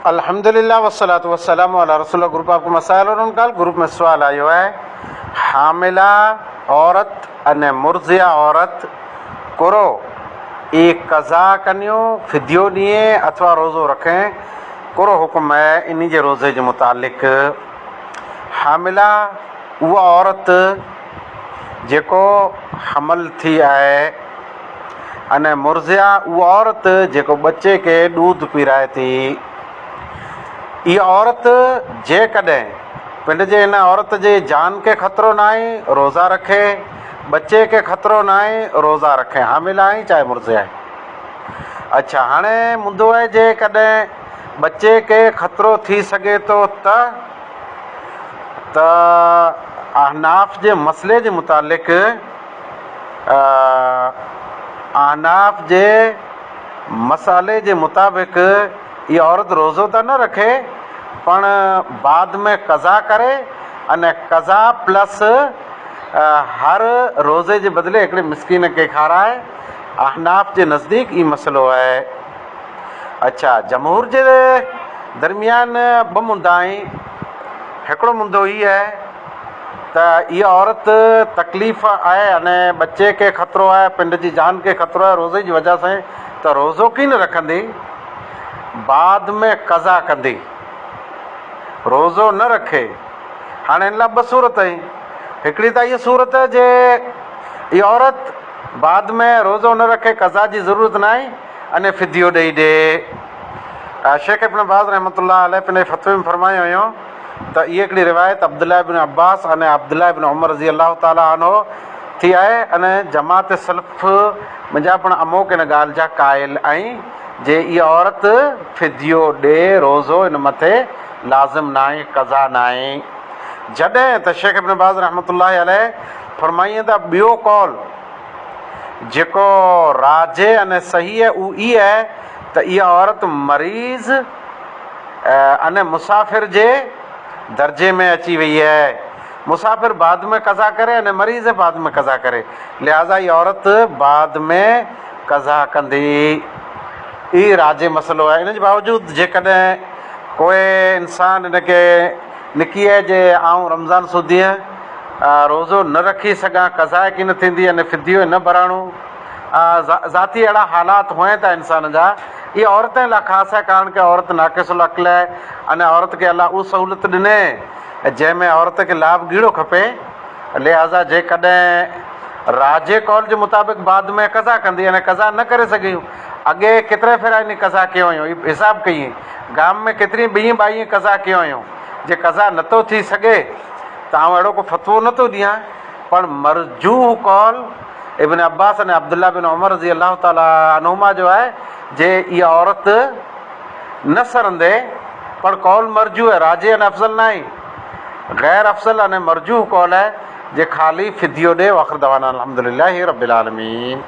अल्हम्दुलिल्लाह वस्सलातु वस्सलामु अला रसूलिल्लाह। ग्रुप आपको मसाइल और उनका ग्रुप में सवाल आयो है, हामिला औरत अने मुर्जिया औरत करो एक कज़ा कनियो फिदियो दिए अथवा रोज़ो रखें, करो हुक्म है इन जे रोज़े के मुतालिक। हामिला उहा औरत जेको हमल थी आहे, अने मुर्जिया उहा औरत जेको बच्चे के दूध पीराए थी। इहा औरत जेकॾहिं पिंड जे हिन औरत जे जान के ख़तरो न आहे रोज़ा रखे, बच्चे के ख़तरो न आहे रोज़ा रखे, हामिला आहे चाहे मुर्ज़िया आहे। अच्छा, हाणे मुंदो आहे जेकॾहिं बच्चे के ख़तरो थी सघे थो त अहनाफ़ जे मसइले जे मुतालिक़ अहनाफ़ जे मसाले जे मुताबिक़ इहा औरत रोज़ो त न रखे, पण बाद में कज़ा करे अने कज़ा प्लस हर रोज़े जे बदिले हिकिड़े मिसकीन खे खाराए। अहनाफ़ जे नज़दीक ई मसइलो आहे। अच्छा, जमहूर जे दरमियान ॿ मुंदा आहिनि। हिकिड़ो मुंदो हीअ आहे त इहा औरत तकलीफ़ आहे अने बच्चे के ख़तरो आहे, पिंड जी जान के ख़तरो आहे रोज़े जी वजह सां, त रोज़ो की न रखंदी, बाद में कज़ा कंदी, रोज़ो न रखे। हाणे हिन लाइ ॿ सूरत आहिनि। हिकिड़ी त इहा सूरत जे इहा औरत बाद में रोज़ो न रखे, कज़ा जी ज़रूरत न आहे अने फिदियो ॾेई ॾे। शेख इब्न बाज़ रहमतुल्लाह अलैह पंहिंजे फ़तवे में फरमायो हुयो त इहा हिकिड़ी रिवायत अब्दुल्लाह इब्न अब्बास अने अब्दुल्लाह इब्न उमर रज़ी अल्लाह ताला अन्हो थी आहे, अने जमात सलफ़ मुंहिंजा पिणु अमोक इन ॻाल्हि जा क़ाइल आहिनि जे इहा औरत फिदियो ॾे, रोज़ो इन मथे लाज़िम न आहे, कज़ा न आहे। जॾहिं त शेख इब्न बाज़ रहमतुल्लाह अलैह फरमाईंदा त ॿियो कौल जेको राजे अने सही आहे उहो ई आहे त इहा औरत मरीज़ अने मुसाफ़िर जे दर्जे में अची वई आहे। मुसाफ़िर बाद में कज़ा करे अने मरीज़ बाद में कज़ा करे, लिहाज़ा इहा औरत बाद में कज़ा कंदी। ई राजे मसइलो आहे। इन जे बावजूदि जेकॾहिं कोई इंसान इनखे निकी आहे जे आऊं रमज़ान सूदीअ रोज़ो न रखी सघां, कज़ा की न थींदी अने फिदियो न भराणो, ज़ाती अहिड़ा हालात हुअनि था इंसान जा। इहा औरत लाइ ख़ासि आहे, कारण की औरत नाक़िसुल अक़्ल आहे अने औरत खे अलाह उहा सहूलियत ॾिने जंहिंमें औरत खे लाभ गीड़ो खपे। लिहाज़ा जेकॾहिं राजे कौल जे मुताबिक़ बाद में कज़ा कंदी अने कज़ा न करे सघी, अॻे केतिरे फेरा इन कज़ा कयो हुयो, हिसाबु कई गाम में केतिरी 22 कज़ा कयो हुयूं। जे कज़ा नथो थी सघे त आउं अहिड़ो को फ़तवो नथो ॾियां, पण मरजूह कौल इब्न अब्बास अने अब्दुल्लाह बिन उमर रज़ी अल्लाह ताला अन्हुमा जो आहे जे इहा औरत न सरंदे, पण कौल मरजू आहे, राजे अने अफ़ज़ल न आहे। गैर अफ़ज़ल अने मरजूह कौल आहे जे ख़ाली फिदियो ॾे। वाख़िर दवाना अल्हम्दुलिल्लाहि रब्बिल आलमीन।